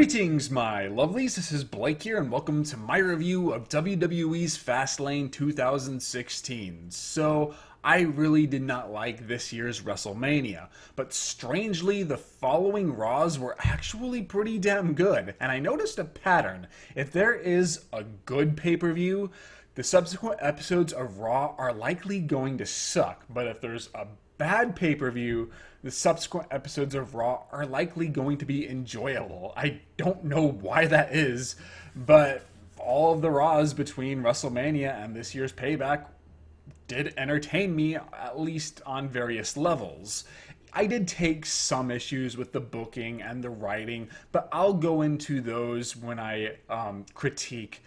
Greetings, my lovelies. This is Blake here, and welcome to my review of WWE's Fastlane 2016. So, I really did not like this year's WrestleMania, but strangely, the following Raws were actually pretty damn good, and I noticed a pattern. If there is a good pay-per-view, the subsequent episodes of Raw are likely going to suck, but if there's a bad pay-per-view, the subsequent episodes of Raw are likely going to be enjoyable. I don't know why that is, but all of the Raws between WrestleMania and this year's Payback did entertain me, at least on various levels. I did take some issues with the booking and the writing, but I'll go into those when I critique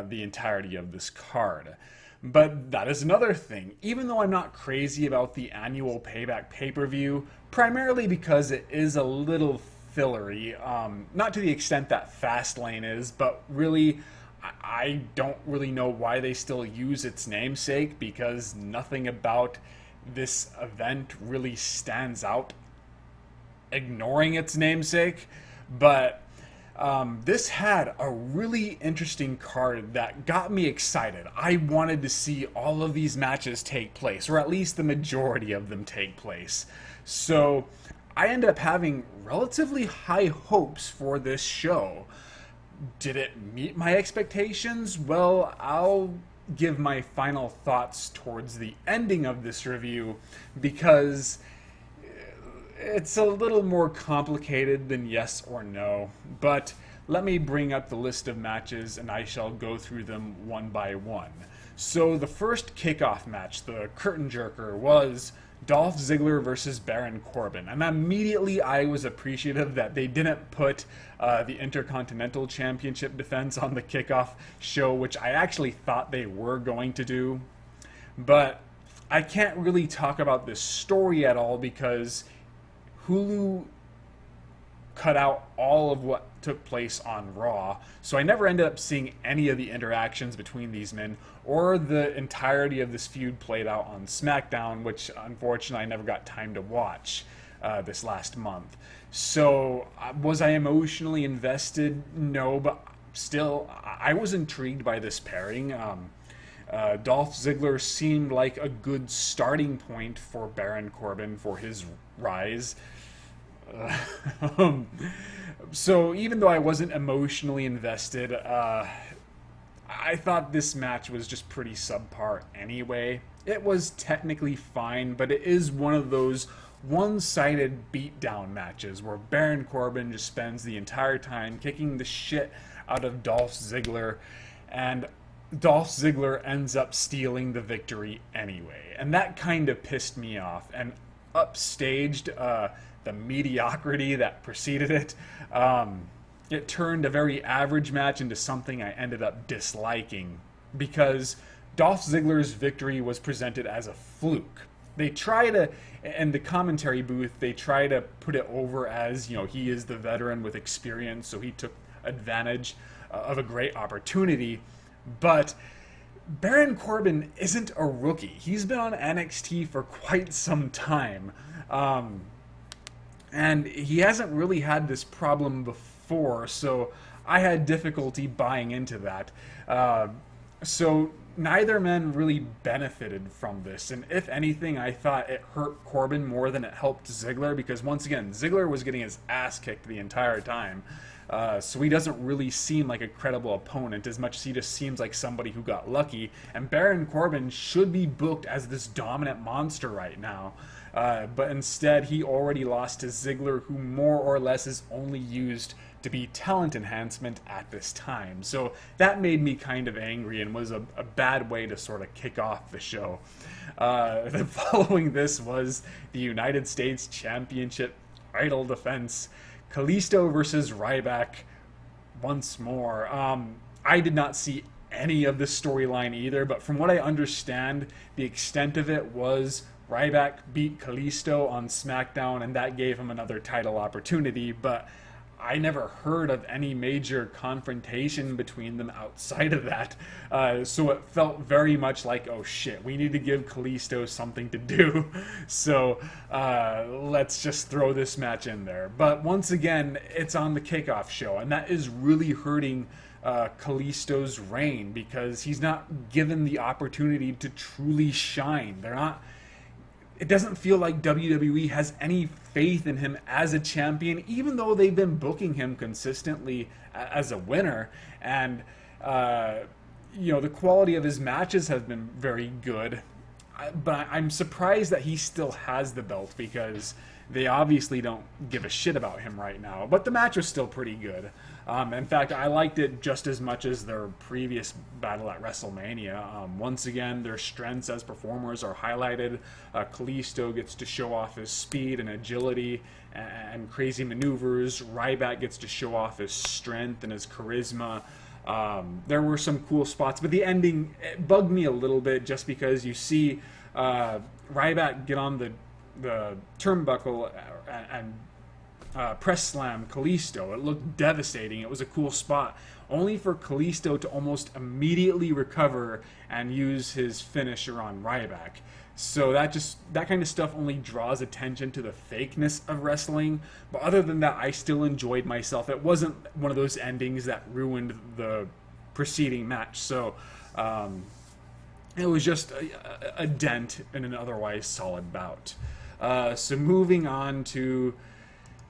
the entirety of this card. But that is another thing. Even though I'm not crazy about the annual Payback pay-per-view, primarily because it is a little fillery, not to the extent that Fastlane is, but really, I don't really know why they still use its namesake, because nothing about this event really stands out, ignoring its namesake. But this had a really interesting card that got me excited. I wanted to see all of these matches take place, or at least the majority of them take place. So I ended up having relatively high hopes for this show. Did it meet my expectations? Well, I'll give my final thoughts towards the ending of this review, because it's a little more complicated than yes or no, but let me bring up the list of matches and I shall go through them one by one. So the first kickoff match, the curtain jerker, was Dolph Ziggler versus Baron Corbin, and immediately I was appreciative that they didn't put the Intercontinental Championship defense on the kickoff show, which I actually thought they were going to do. But I can't really talk about this story at all because Hulu cut out all of what took place on Raw, so I never ended up seeing any of the interactions between these men or the entirety of this feud played out on SmackDown, which unfortunately I never got time to watch this last month. So was I emotionally invested? No, but still, I was intrigued by this pairing. Dolph Ziggler seemed like a good starting point for Baron Corbin for his rise. So even though I wasn't emotionally invested, I thought this match was just pretty subpar anyway. It was technically fine, but it is one of those one-sided beatdown matches where Baron Corbin just spends the entire time kicking the shit out of Dolph Ziggler, and Dolph Ziggler ends up stealing the victory anyway. And that kind of pissed me off and upstaged the mediocrity that preceded it. It turned a very average match into something I ended up disliking, because Dolph Ziggler's victory was presented as a fluke. They try to, in the commentary booth, they try to put it over as, you know, he is the veteran with experience, so he took advantage of a great opportunity. But Baron Corbin isn't a rookie. He's been on NXT for quite some time. And he hasn't really had this problem before, so I had difficulty buying into that. So neither man really benefited from this, and if anything, I thought it hurt Corbin more than it helped Ziggler, because once again, Ziggler was getting his ass kicked the entire time. So he doesn't really seem like a credible opponent, as much as he just seems like somebody who got lucky, and Baron Corbin should be booked as this dominant monster right now. But instead, he already lost to Ziggler, who more or less is only used to be talent enhancement at this time. So that made me kind of angry and was a bad way to sort of kick off the show. Then following this was the United States Championship title defense, Kalisto versus Ryback once more. I did not see any of this storyline either, but from what I understand, the extent of it was Ryback beat Kalisto on SmackDown, and that gave him another title opportunity, but I never heard of any major confrontation between them outside of that. So it felt very much like, oh shit, we need to give Kalisto something to do. So let's just throw this match in there. But once again, it's on the kickoff show, and that is really hurting Kalisto's reign because he's not given the opportunity to truly shine. They're not. It doesn't feel like WWE has any faith in him as a champion, even though they've been booking him consistently as a winner. And, the quality of his matches has been very good. But I'm surprised that he still has the belt because they obviously don't give a shit about him right now. But the match was still pretty good. In fact, I liked it just as much as their previous battle at WrestleMania. Once again, their strengths as performers are highlighted. Kalisto gets to show off his speed and agility and crazy maneuvers. Ryback gets to show off his strength and his charisma. There were some cool spots, but the ending bugged me a little bit just because you see Ryback get on the turnbuckle and press slam Kalisto. It looked devastating. It was a cool spot, only for Kalisto to almost immediately recover and use his finisher on Ryback. So that kind of stuff only draws attention to the fakeness of wrestling. But other than that, I still enjoyed myself. It wasn't one of those endings that ruined the preceding match. So it was just a dent in an otherwise solid bout. So moving on to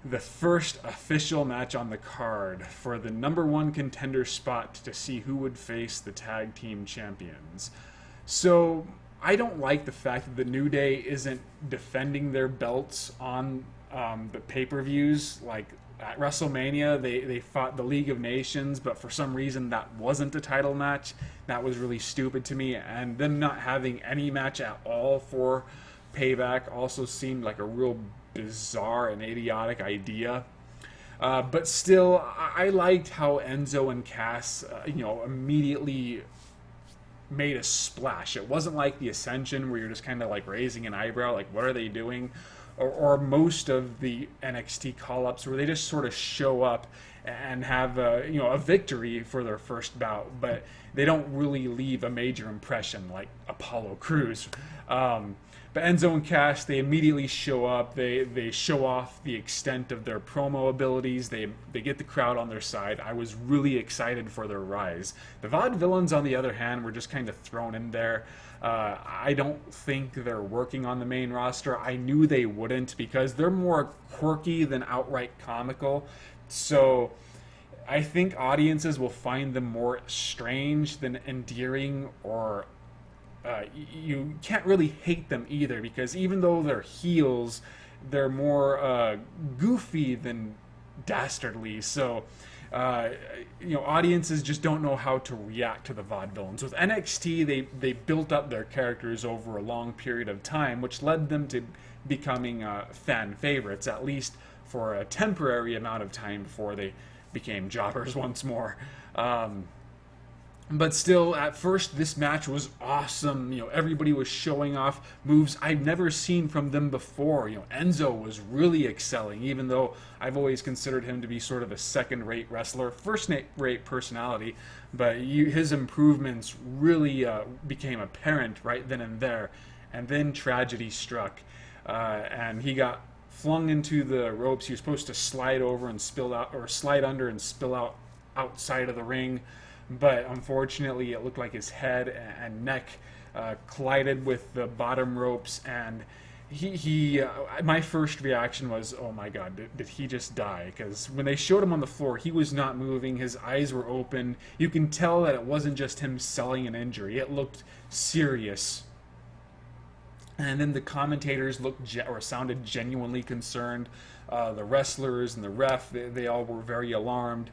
the first official match on the card for the number one contender spot to see who would face the tag team champions. So I don't like the fact that the New Day isn't defending their belts on the pay-per-views. Like at WrestleMania, they fought the League of Nations, but for some reason that wasn't a title match. That was really stupid to me, and them not having any match at all for Payback also seemed like a real bizarre and idiotic idea. But still, I liked how Enzo and Cass, immediately made a splash. It wasn't like the Ascension where you're just kind of like raising an eyebrow, like what are they doing? Or most of the NXT call-ups where they just sort of show up and have a victory for their first bout, but they don't really leave a major impression like Apollo Crews. But Enzo and Cass, they immediately show up. They show off the extent of their promo abilities. They get the crowd on their side. I was really excited for their rise. The Vaudevillains, on the other hand, were just kind of thrown in there. I don't think they're working on the main roster. I knew they wouldn't because they're more quirky than outright comical. So I think audiences will find them more strange than endearing, or you can't really hate them either because even though they're heels, they're more goofy than dastardly. So audiences just don't know how to react to the Vaudevillains. With NXT, they built up their characters over a long period of time, which led them to becoming fan favorites, at least for a temporary amount of time before they became jobbers once more. But still, at first, this match was awesome. Everybody was showing off moves I've never seen from them before. Enzo was really excelling, even though I've always considered him to be sort of a second-rate wrestler, first-rate personality. But his improvements really became apparent right then and there. And then tragedy struck, and he got flung into the ropes. He was supposed to slide over and spill out, or slide under and spill out outside of the ring. But unfortunately, it looked like his head and neck collided with the bottom ropes, and my first reaction was, oh my god, did he just die? Because when they showed him on the floor, he was not moving, his eyes were open. You can tell that it wasn't just him selling an injury, it looked serious. And then the commentators sounded genuinely concerned. The wrestlers and the ref, they all were very alarmed.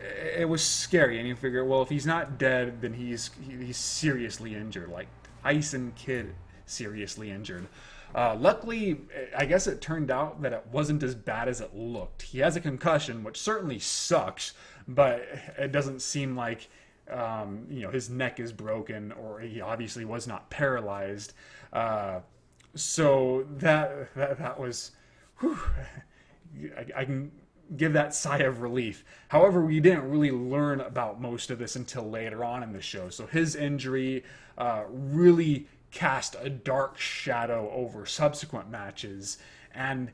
It was scary, and you figure, well, if he's not dead, then he's seriously injured, like Tyson Kidd seriously injured. Luckily, I guess it turned out that it wasn't as bad as it looked. He has a concussion, which certainly sucks, but it doesn't seem like his neck is broken, or he obviously was not paralyzed. So that was, whew, I can give that sigh of relief. However, we didn't really learn about most of this until later on in the show. So his injury really cast a dark shadow over subsequent matches, and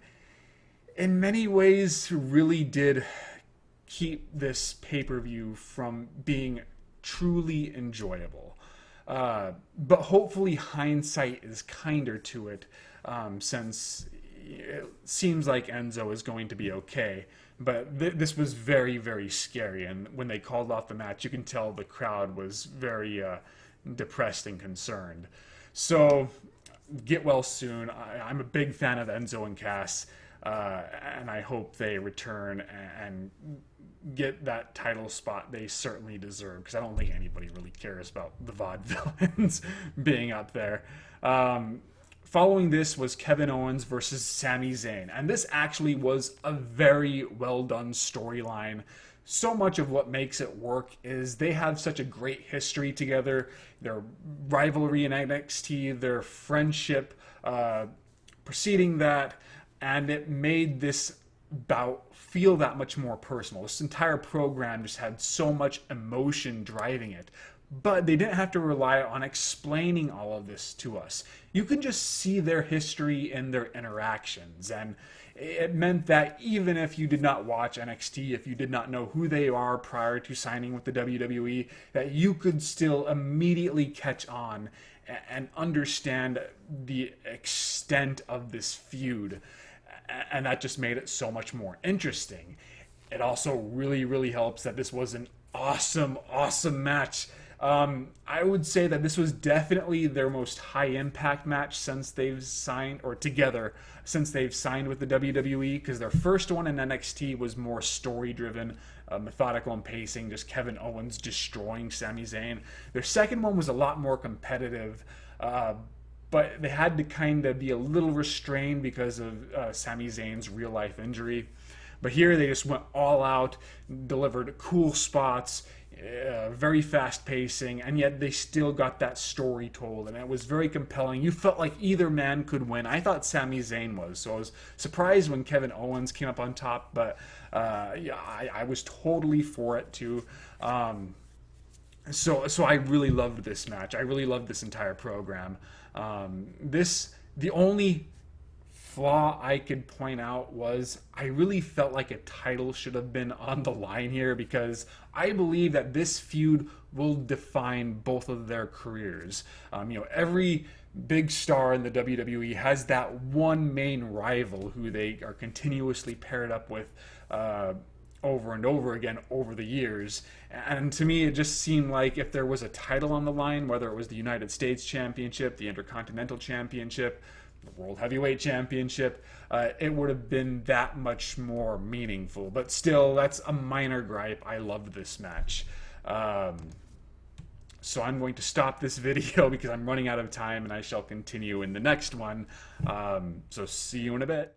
in many ways really did keep this pay-per-view from being truly enjoyable. But hopefully hindsight is kinder to it, since it seems like Enzo is going to be okay. But this was very, very scary, and when they called off the match, you can tell the crowd was very depressed and concerned. So get well soon. I'm a big fan of Enzo and Cass, and I hope they return and get that title spot they certainly deserve, because I don't think anybody really cares about the Vaudevillains being up there. Following this was Kevin Owens versus Sami Zayn, and this actually was a very well done storyline. So much of what makes it work is they have such a great history together, their rivalry in NXT, their friendship preceding that, and it made this bout feel that much more personal. This entire program just had so much emotion driving it. But they didn't have to rely on explaining all of this to us. You can just see their history and their interactions. And it meant that even if you did not watch NXT, if you did not know who they are prior to signing with the WWE, that you could still immediately catch on and understand the extent of this feud. And that just made it so much more interesting. It also really, really helps that this was an awesome, awesome match. I would say that this was definitely their most high impact match since they've signed, or together, since they've signed with the WWE, because their first one in NXT was more story driven, methodical and pacing, just Kevin Owens destroying Sami Zayn. Their second one was a lot more competitive, but they had to kind of be a little restrained because of Sami Zayn's real life injury. But here they just went all out, delivered cool spots, very fast pacing, and yet they still got that story told, and it was very compelling. You felt like either man could win. I thought Sami Zayn was, so I was surprised when Kevin Owens came up on top, but yeah, I was totally for it too. So I really loved this match. I really loved this entire program. The only flaw I could point out was I really felt like a title should have been on the line here, because I believe that this feud will define both of their careers. Every big star in the WWE has that one main rival who they are continuously paired up with over and over again over the years. And to me, it just seemed like if there was a title on the line, whether it was the United States Championship, the Intercontinental Championship, the World Heavyweight Championship, it would have been that much more meaningful. But still, that's a minor gripe. I loved this match. So I'm going to stop this video because I'm running out of time, and I shall continue in the next one. So see you in a bit.